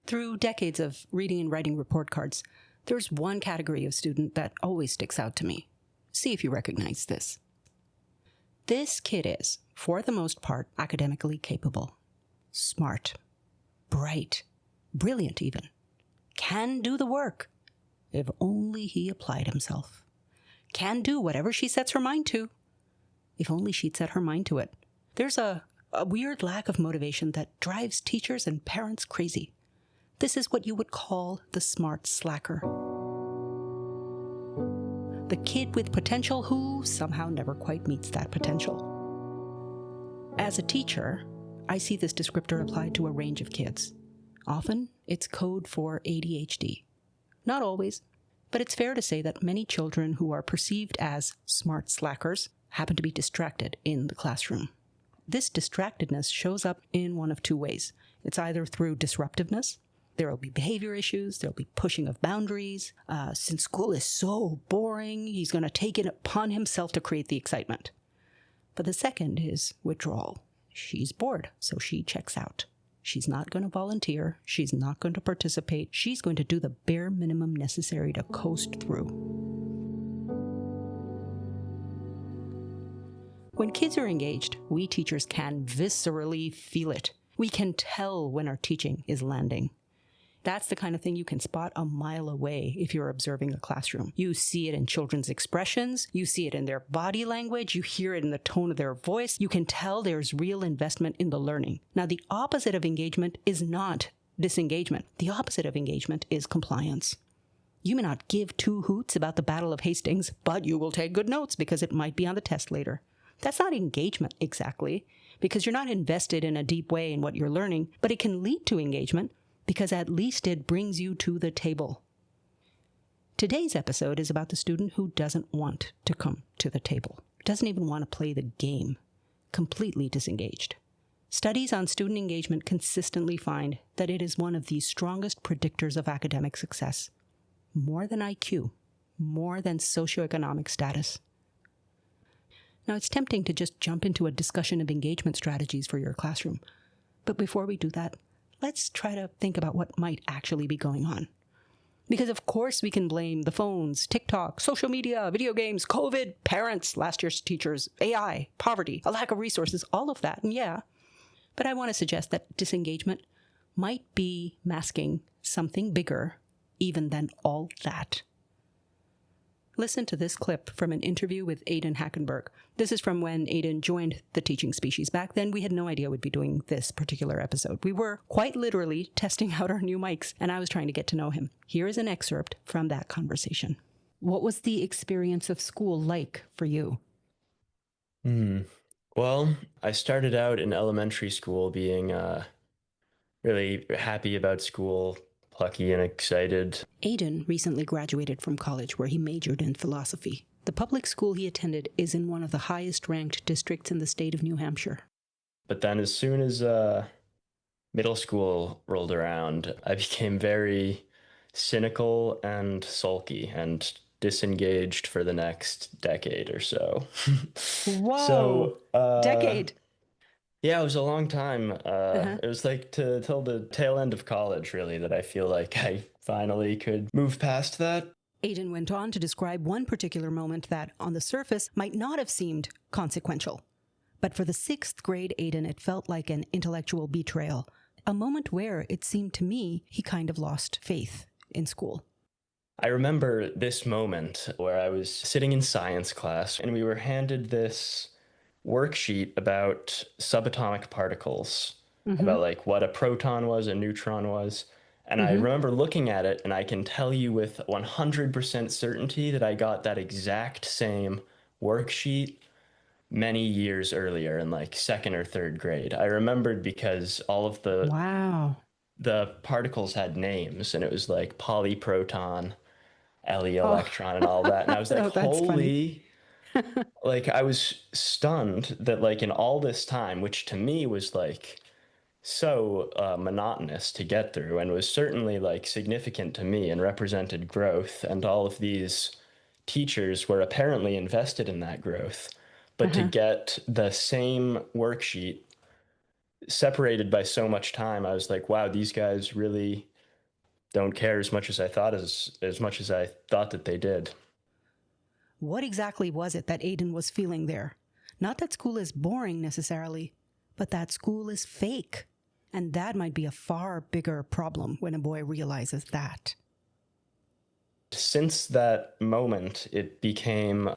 Through decades of reading and writing report cards, there's one category of student that always sticks out to me. See if you recognize this. This kid is, for the most part, academically capable, smart, bright, brilliant even, can do the work, if only he applied himself, can do whatever she sets her mind to, if only she'd set her mind to it. There's a weird lack of motivation that drives teachers and parents crazy. This is what you would call the smart slacker. The kid with potential who somehow never quite meets that potential. As a teacher, I see this descriptor applied to a range of kids. Often, it's code for ADHD. Not always, but it's fair to say that many children who are perceived as smart slackers happen to be distracted in the classroom. This distractedness shows up in one of two ways. It's either through disruptiveness. There will be behavior issues. There will be pushing of boundaries. Since school is so boring, he's going to take it upon himself to create the excitement. But the second is withdrawal. She's bored, so she checks out. She's not going to volunteer. She's not going to participate. She's going to do the bare minimum necessary to coast through. When kids are engaged, we teachers can viscerally feel it. We can tell when our teaching is landing. That's the kind of thing you can spot a mile away if you're observing a classroom. You see it in children's expressions. You see it in their body language. You hear it in the tone of their voice. You can tell there's real investment in the learning. Now, the opposite of engagement is not disengagement. The opposite of engagement is compliance. You may not give two hoots about the Battle of Hastings, but you will take good notes because it might be on the test later. That's not engagement exactly, because you're not invested in a deep way in what you're learning, but it can lead to engagement because at least it brings you to the table. Today's episode is about the student who doesn't want to come to the table, doesn't even want to play the game, completely disengaged. Studies on student engagement consistently find that it is one of the strongest predictors of academic success, more than IQ, more than socioeconomic status. Now, it's tempting to just jump into a discussion of engagement strategies for your classroom. But before we do that, let's try to think about what might actually be going on. Because of course we can blame the phones, TikTok, social media, video games, COVID, parents, last year's teachers, AI, poverty, a lack of resources, all of that, and yeah. But I want to suggest that disengagement might be masking something bigger even than all that. Listen to this clip from an interview with Aidan Hackenberg. This is from when Aidan joined the teaching species. Back then, we had no idea we'd be doing this particular episode. We were quite literally testing out our new mics, and I was trying to get to know him. Here is an excerpt from that conversation. What was the experience of school like for you? Well, I started out in elementary school being really happy about school, plucky and excited. Aidan recently graduated from college where he majored in philosophy. The public school he attended is in one of the highest ranked districts in the state of New Hampshire. But then as soon as middle school rolled around, I became very cynical and sulky and disengaged for the next decade or so. Whoa! Decade! Yeah, it was a long time. It was like till the tail end of college, really, that I feel like I finally could move past that. Aidan went on to describe one particular moment that, on the surface, might not have seemed consequential. But for the 6th grade Aidan, it felt like an intellectual betrayal, a moment where, it seemed to me, he kind of lost faith in school. I remember this moment where I was sitting in science class, and we were handed this worksheet about subatomic particles, about like what a proton was, a neutron was. And I remember looking at it, and I can tell you with 100% certainty that I got that exact same worksheet many years earlier in like 2nd or 3rd grade. I remembered because all of the particles had names, and it was like polyproton, electron, and all that. And I was like, Oh, that's holy... Like, I was stunned that, like, in all this time, which to me was, like, so monotonous to get through and was certainly, like, significant to me and represented growth, and all of these teachers were apparently invested in that growth. But to get the same worksheet separated by so much time, I was like, wow, these guys really don't care as much as I thought as much as I thought that they did. What exactly was it that Aiden was feeling there? Not that school is boring necessarily, but that school is fake. And that might be a far bigger problem when a boy realizes that. Since that moment, it became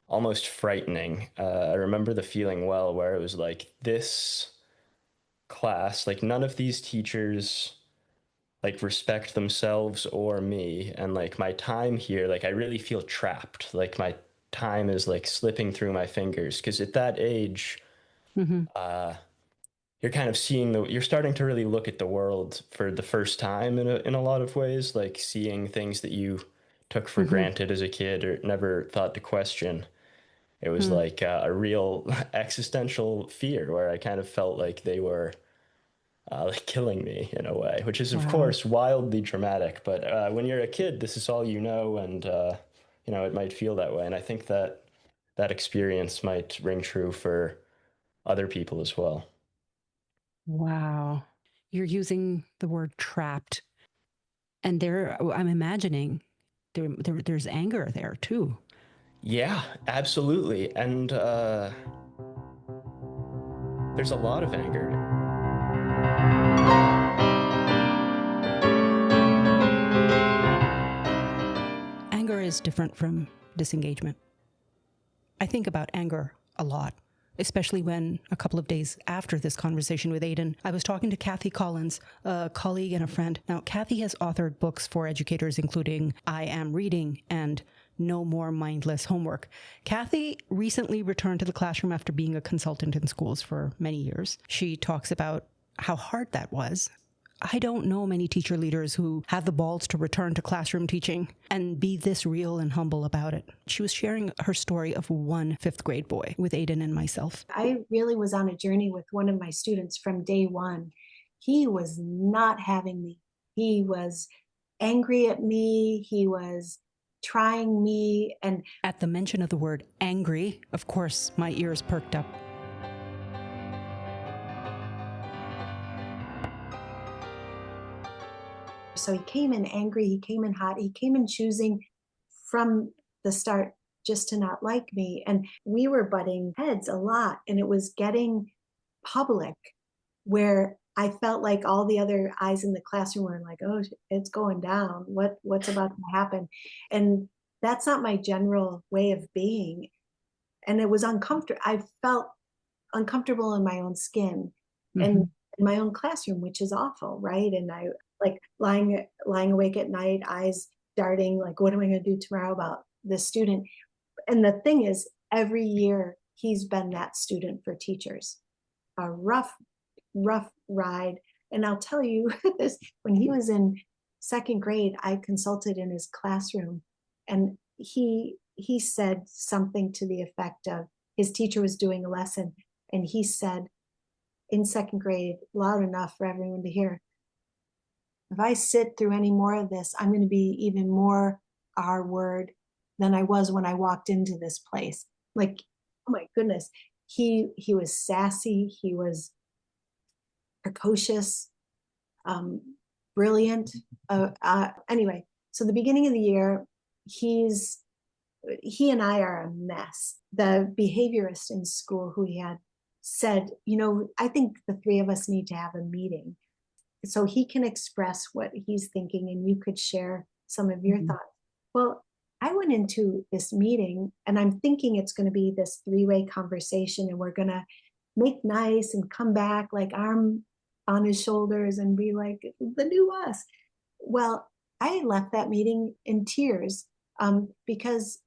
almost frightening. I remember the feeling well, where it was like this class, like none of these teachers like respect themselves or me, and like my time here, like I really feel trapped. Like my time is like slipping through my fingers because at that age, Mm-hmm. you're kind of you're starting to really look at the world for the first time in a lot of ways, like seeing things that you took for Mm-hmm. granted as a kid or never thought to question. It was Mm. like a real existential fear where I kind of felt like they were like killing me in a way, which is of Wow. course wildly dramatic. But when you're a kid, this is all you know, and it might feel that way. And I think that that experience might ring true for other people as well. Wow. You're using the word trapped. And there, I'm imagining there's anger there too. Yeah, absolutely. And there's a lot of anger. Anger is different from disengagement. I think about anger a lot, especially when a couple of days after this conversation with Aiden, I was talking to Kathy Collins, a colleague and a friend. Now, Kathy has authored books for educators, including I Am Reading and No More Mindless Homework. Kathy recently returned to the classroom after being a consultant in schools for many years. She talks about how hard that was. I don't know many teacher leaders who have the balls to return to classroom teaching and be this real and humble about it. She was sharing her story of one fifth grade boy with Aiden and myself. I really was on a journey with one of my students from day one. He was not having me. He was angry at me. He was trying me. And At the mention of the word angry, of course, my ears perked up. so he came in angry. He came in hot. He came in choosing from the start just to not like me. And we were butting heads a lot. And it was getting public where I felt like all the other eyes in the classroom were like, oh, it's going down. What's about to happen? And that's not my general way of being. And it was uncomfortable. I felt uncomfortable in my own skin and in my own classroom, which is awful, right? And I like lying awake at night, eyes darting, like, what am I going to do tomorrow about this student? And the thing is, every year he's been that student for teachers. A rough ride. And I'll tell you this, when he was in second grade, I consulted in his classroom, and he said something to the effect of, his teacher was doing a lesson, and he said in second grade, loud enough for everyone to hear, if I sit through any more of this, I'm going to be even more R word than I was when I walked into this place. Like, oh my goodness. He was sassy. He was precocious, brilliant. Anyway, so the beginning of the year, he and I are a mess. The behaviorist in school who he had said, I think the three of us need to have a meeting so he can express what he's thinking and you could share some of your thoughts. Well, I went into this meeting and I'm thinking it's going to be this three-way conversation and we're going to make nice and come back like arm on his shoulders and be like the new us. Well, I left that meeting in tears because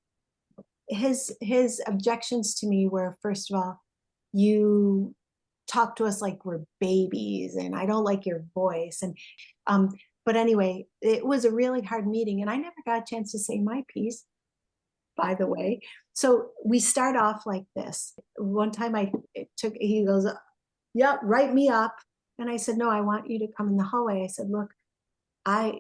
his objections to me were, first of all, you talk to us like we're babies and I don't like your voice. And but anyway, it was a really hard meeting and I never got a chance to say my piece, by the way. So we start off like this. One time he goes, yeah, write me up. And I said, no, I want you to come in the hallway. I said, look,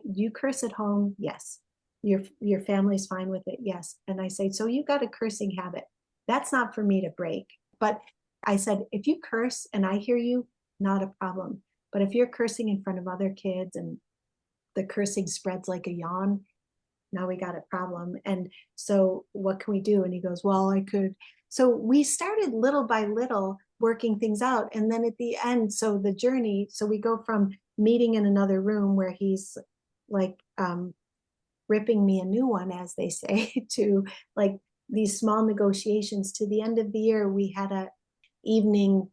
you curse at home. Yes. Your family's fine with it. Yes. And I say, so you got a cursing habit. That's not for me to break. But I said, if you curse and I hear you, not a problem. But if you're cursing in front of other kids and the cursing spreads like a yawn. Now we got a problem. And so what can we do? And he goes, well, I could. So we started little by little working things out. And then at the end, so the journey, so we go from meeting in another room where he's like ripping me a new one, as they say, to like these small negotiations. To the end of the year, we had a evening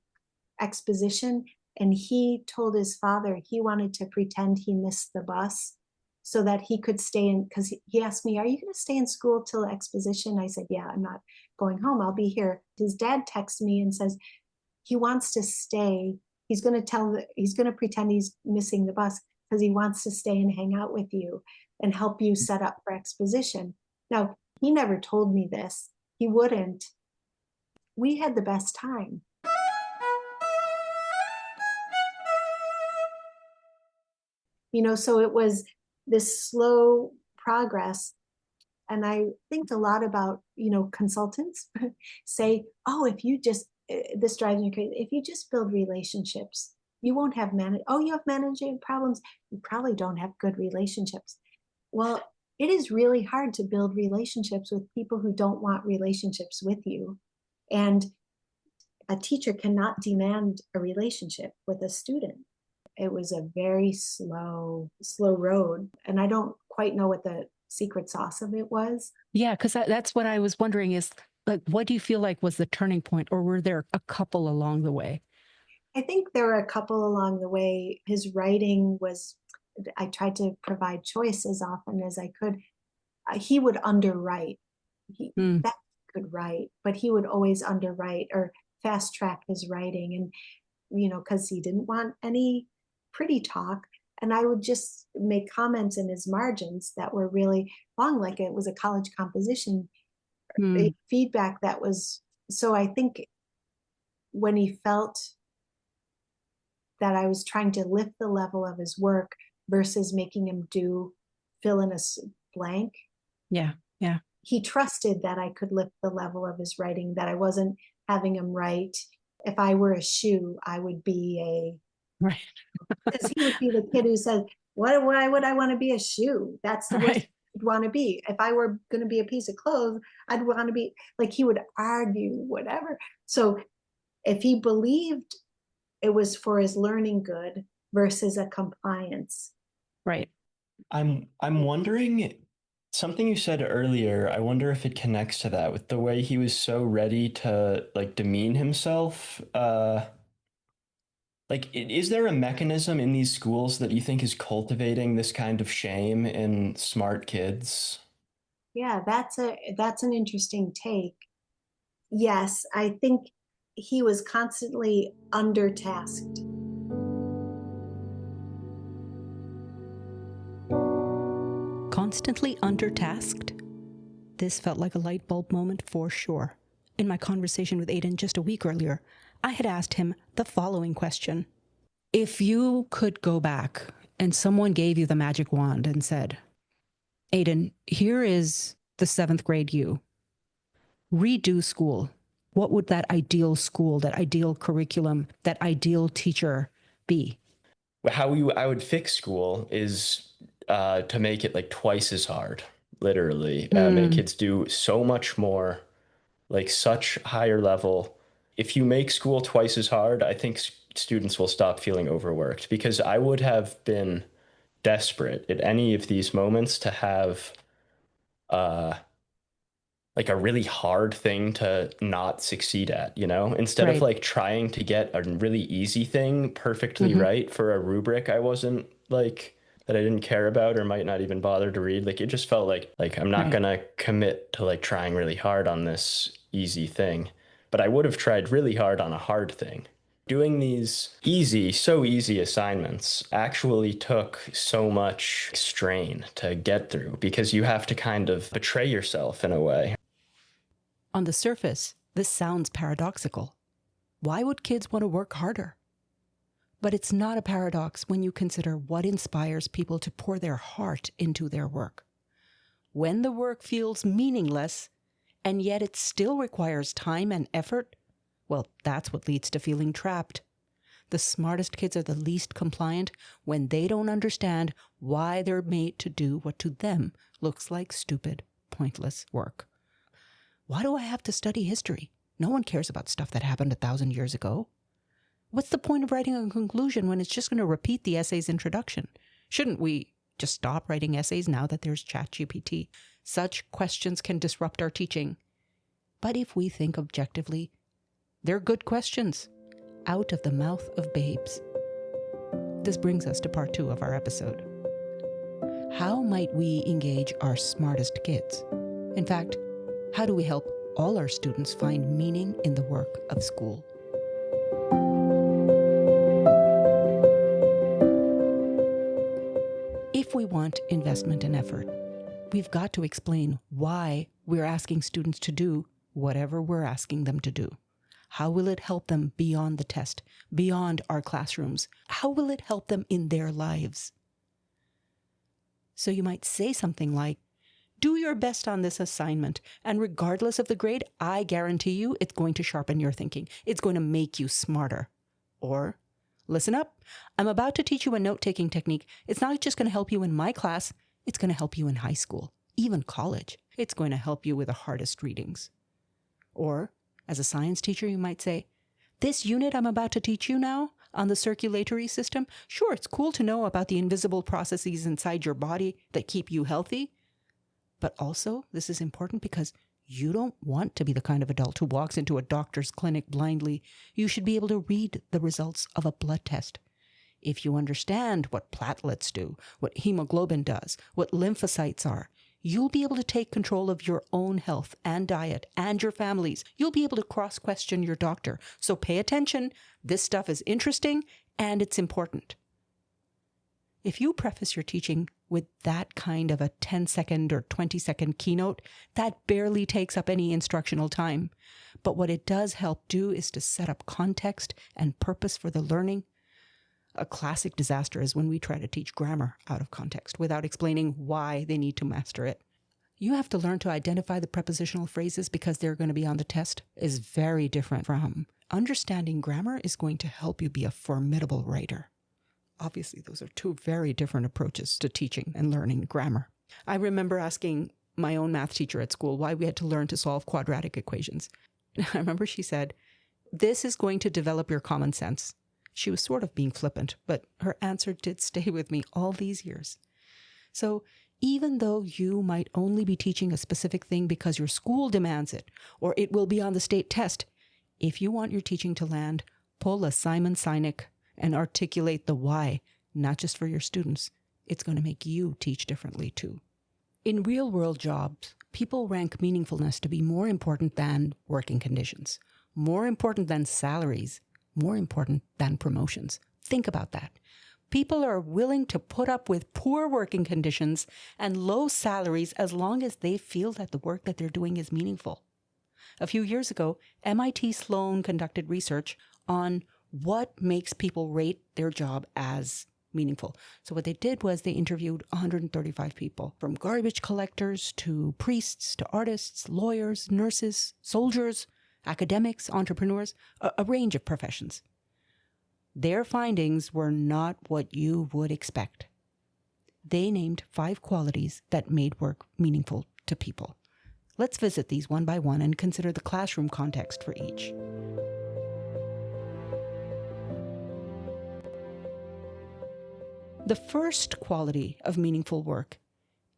exposition, and he told his father he wanted to pretend he missed the bus so that he could stay in, because he asked me, are you going to stay in school till exposition? I said, yeah, I'm not going home. I'll be here. His dad texts me and says he wants to stay. He's going to pretend he's missing the bus because he wants to stay and hang out with you and help you set up for exposition. Now, he never told me this. He wouldn't. We had the best time. So it was this slow progress. And I think a lot about, consultants say, oh, if you just, this drives me crazy. If you just build relationships, you won't have you have managing problems. You probably don't have good relationships. Well, it is really hard to build relationships with people who don't want relationships with you. And a teacher cannot demand a relationship with a student. It was a very slow road. And I don't quite know what the secret sauce of it was. Yeah, because that's what I was wondering is, like, what do you feel like was the turning point, or were there a couple along the way? I think there were a couple along the way. His writing was, I tried to provide choice as often as I could. He would underwrite. That could write, but he would always underwrite or fast track his writing. And, because he didn't want any pretty talk. And I would just make comments in his margins that were really long, like it was a college composition feedback that was. So I think when he felt that I was trying to lift the level of his work versus making him fill in a blank. Yeah. Yeah. He trusted that I could lift the level of his writing, that I wasn't having him write, if I were a shoe, I would be right. Because he would be the kid who said, why would I want to be a shoe? That's the worst I'd want to be. If I were going to be a piece of clothes, I'd want to be, like, he would argue, whatever. So if he believed it was for his learning good versus a compliance. Right. I'm wondering, something you said earlier, I wonder if it connects to that with the way he was so ready to like demean himself. Is there a mechanism in these schools that you think is cultivating this kind of shame in smart kids? Yeah, that's an interesting take. Yes, I think he was constantly undertasked. Constantly undertasked? This felt like a light bulb moment for sure. In my conversation with Aidan just a week earlier, I had asked him the following question. If you could go back and someone gave you the magic wand and said, Aidan, here is the 7th grade you. Redo school. What would that ideal school, that ideal curriculum, that ideal teacher be? How I would fix school is to make it like twice as hard, literally. Make kids do so much more, like such higher level. If you make school twice as hard, I think students will stop feeling overworked, because I would have been desperate at any of these moments to have like a really hard thing to not succeed at, instead of like trying to get a really easy thing perfectly right for a rubric I wasn't like, that I didn't care about or might not even bother to read. Like, it just felt like I'm not gonna commit to like trying really hard on this easy thing, but I would have tried really hard on a hard thing. Doing these so easy assignments actually took so much strain to get through, because you have to kind of betray yourself in a way. On the surface, this sounds paradoxical. Why would kids want to work harder? But it's not a paradox when you consider what inspires people to pour their heart into their work. When the work feels meaningless, and yet it still requires time and effort, well, that's what leads to feeling trapped. The smartest kids are the least compliant when they don't understand why they're made to do what to them looks like stupid, pointless work. Why do I have to study history? No one cares about stuff that happened 1,000 years ago. What's the point of writing a conclusion when it's just going to repeat the essay's introduction? Shouldn't we just stop writing essays now that there's ChatGPT? Such questions can disrupt our teaching. But if we think objectively, they're good questions, out of the mouth of babes. This brings us to part 2 of our episode. How might we engage our smartest kids? In fact, how do we help all our students find meaning in the work of school? If we want investment and effort, we've got to explain why we're asking students to do whatever we're asking them to do. How will it help them beyond the test, beyond our classrooms? How will it help them in their lives? So you might say something like, do your best on this assignment, and regardless of the grade, I guarantee you it's going to sharpen your thinking. It's going to make you smarter. Or, listen up, I'm about to teach you a note-taking technique. It's not just going to help you in my class, it's going to help you in high school, even college. It's going to help you with the hardest readings. Or, as a science teacher, you might say, this unit I'm about to teach you now on the circulatory system, sure, it's cool to know about the invisible processes inside your body that keep you healthy. But also, this is important because you don't want to be the kind of adult who walks into a doctor's clinic blindly. You should be able to read the results of a blood test. If you understand what platelets do, what hemoglobin does, what lymphocytes are, you'll be able to take control of your own health and diet and your family's. You'll be able to cross-question your doctor. So pay attention. This stuff is interesting and it's important. If you preface your teaching with that kind of a 10-second or 20-second keynote, that barely takes up any instructional time. But what it does help do is to set up context and purpose for the learning. A classic disaster is when we try to teach grammar out of context without explaining why they need to master it. You have to learn to identify the prepositional phrases because they're going to be on the test is very different from understanding grammar is going to help you be a formidable writer. Obviously, those are two very different approaches to teaching and learning grammar. I remember asking my own math teacher at school why we had to learn to solve quadratic equations. I remember she said, this is going to develop your common sense. She was sort of being flippant, but her answer did stay with me all these years. So even though you might only be teaching a specific thing because your school demands it, or it will be on the state test, if you want your teaching to land, pull a Simon Sinek and articulate the why, not just for your students. It's going to make you teach differently too. In real-world jobs, people rank meaningfulness to be more important than working conditions, more important than salaries, more important than promotions. Think about that. People are willing to put up with poor working conditions and low salaries as long as they feel that the work that they're doing is meaningful. A few years ago, MIT Sloan conducted research on what makes people rate their job as meaningful. So what they did was they interviewed 135 people, from garbage collectors to priests to artists, lawyers, nurses, soldiers, academics, entrepreneurs, a range of professions. Their findings were not what you would expect. They named 5 qualities that made work meaningful to people. Let's visit these one by one and consider the classroom context for each. The first quality of meaningful work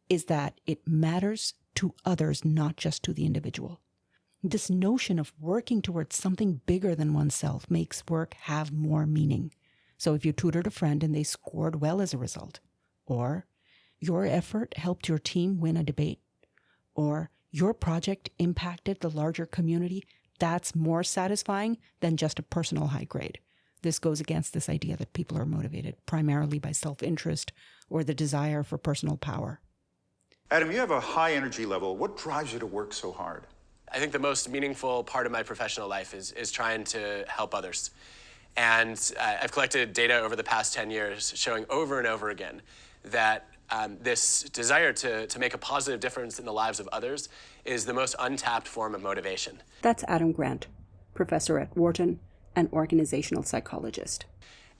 is that it matters to others, not just to the individual. This notion of working towards something bigger than oneself makes work have more meaning. So if you tutored a friend and they scored well as a result, or your effort helped your team win a debate, or your project impacted the larger community, that's more satisfying than just a personal high grade. This goes against this idea that people are motivated primarily by self-interest or the desire for personal power. Adam, you have a high energy level. What drives you to work so hard? I think the most meaningful part of my professional life is trying to help others. And I've collected data over the past 10 years showing over and over again that this desire to make a positive difference in the lives of others is the most untapped form of motivation. That's Adam Grant, professor at Wharton, an organizational psychologist.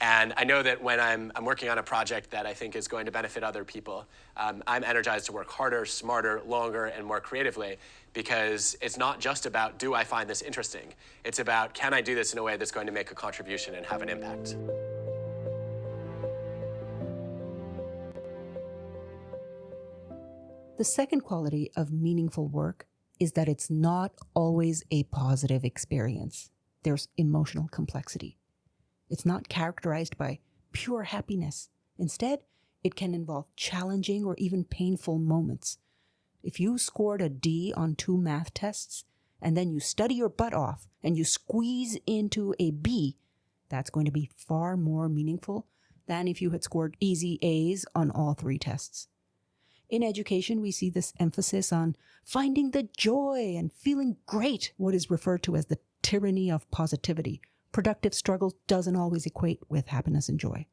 And I know that when I'm working on a project that I think is going to benefit other people, I'm energized to work harder, smarter, longer, and more creatively, because it's not just about, do I find this interesting? It's about, can I do this in a way that's going to make a contribution and have an impact? The second quality of meaningful work is that it's not always a positive experience. There's emotional complexity. It's not characterized by pure happiness. Instead, it can involve challenging or even painful moments. If you scored a D on 2 math tests, and then you study your butt off and you squeeze into a B, that's going to be far more meaningful than if you had scored easy A's on all 3 tests. In education, we see this emphasis on finding the joy and feeling great, what is referred to as the tyranny of positivity. Productive struggle doesn't always equate with happiness and joy,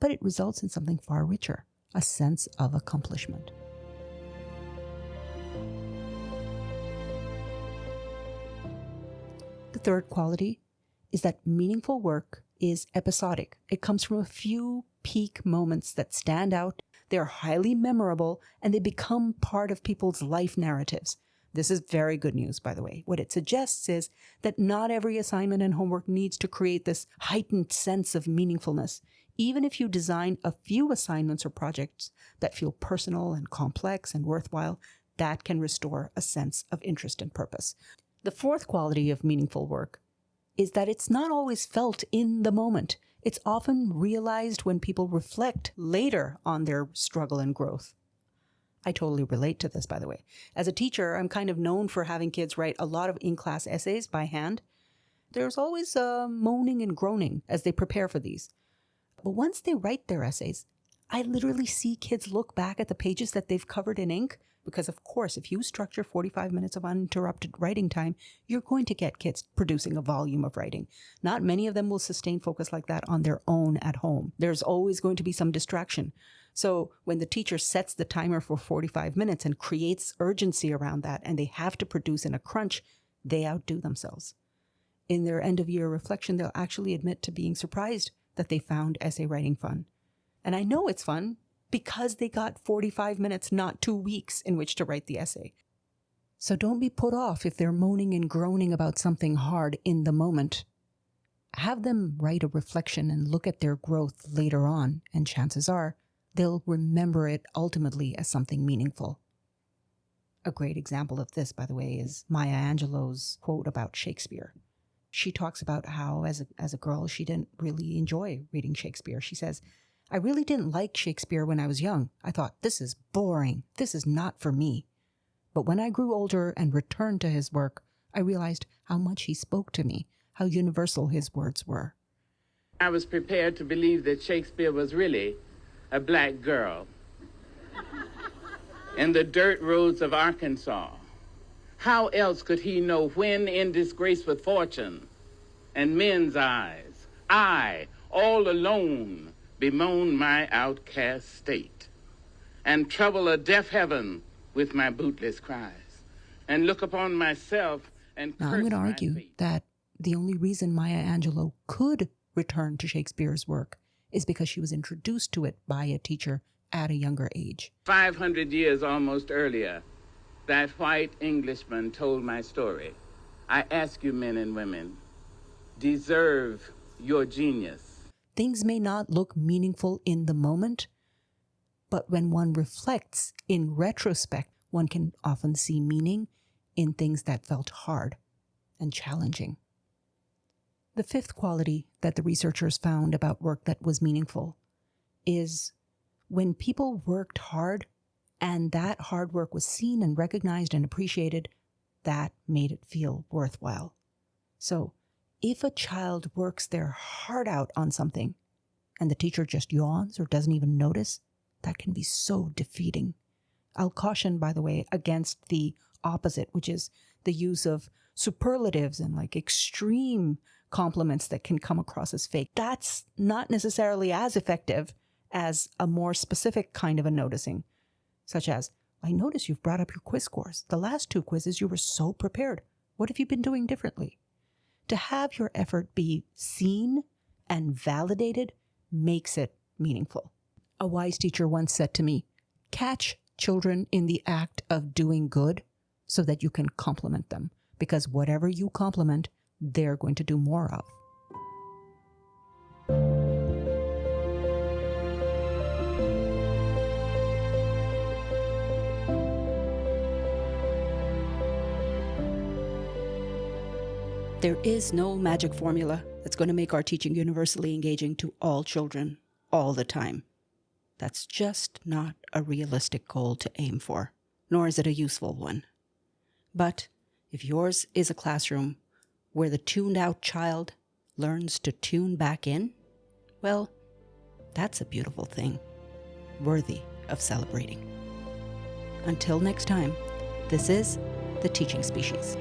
but it results in something far richer, a sense of accomplishment. The third quality is that meaningful work is episodic. It comes from a few peak moments that stand out. They're highly memorable, and they become part of people's life narratives. This is very good news, by the way. What it suggests is that not every assignment and homework needs to create this heightened sense of meaningfulness. Even if you design a few assignments or projects that feel personal and complex and worthwhile, that can restore a sense of interest and purpose. The fourth quality of meaningful work is that it's not always felt in the moment. It's often realized when people reflect later on their struggle and growth. I totally relate to this, by the way. As a teacher, I'm kind of known for having kids write a lot of in-class essays by hand. There's always moaning and groaning as they prepare for these. But once they write their essays, I literally see kids look back at the pages that they've covered in ink, because of course, if you structure 45 minutes of uninterrupted writing time, you're going to get kids producing a volume of writing. Not many of them will sustain focus like that on their own at home. There's always going to be some distraction. So when the teacher sets the timer for 45 minutes and creates urgency around that, and they have to produce in a crunch, they outdo themselves. In their end-of-year reflection, they'll actually admit to being surprised that they found essay writing fun. And I know it's fun because they got 45 minutes, not 2 weeks, in which to write the essay. So don't be put off if they're moaning and groaning about something hard in the moment. Have them write a reflection and look at their growth later on, and chances are they'll remember it ultimately as something meaningful. A great example of this, by the way, is Maya Angelou's quote about Shakespeare. She talks about how, as a girl, she didn't really enjoy reading Shakespeare. She says, "I really didn't like Shakespeare when I was young. I thought, this is boring. This is not for me. But when I grew older and returned to his work, I realized how much he spoke to me, how universal his words were." I was prepared to believe that Shakespeare was really a black girl in the dirt roads of Arkansas. How else could he know when, in disgrace with fortune and men's eyes, I, all alone, bemoan my outcast state, and trouble a deaf heaven with my bootless cries, and look upon myself and Now, I'm going to argue that the only reason Maya Angelou could return to Shakespeare's work is because she was introduced to it by a teacher at a younger age. 500 years almost earlier, that white Englishman told my story. I ask you, men and women, deserve your genius. Things may not look meaningful in the moment, but when one reflects in retrospect, one can often see meaning in things that felt hard and challenging. The fifth quality that the researchers found about work that was meaningful is when people worked hard and that hard work was seen and recognized and appreciated, that made it feel worthwhile. So if a child works their heart out on something and the teacher just yawns or doesn't even notice, that can be so defeating. I'll caution, by the way, against the opposite, which is the use of superlatives and like extreme compliments that can come across as fake. That's not necessarily as effective as a more specific kind of a noticing, such as, "I notice you've brought up your quiz scores. The last 2 quizzes, you were so prepared. What have you been doing differently?" To have your effort be seen and validated makes it meaningful. A wise teacher once said to me, catch children in the act of doing good so that you can compliment them, because whatever you compliment, they're going to do more of. There is no magic formula that's going to make our teaching universally engaging to all children all the time. That's just not a realistic goal to aim for, nor is it a useful one. But if yours is a classroom where the tuned out child learns to tune back in, well, that's a beautiful thing, worthy of celebrating. Until next time, this is The Teaching Species.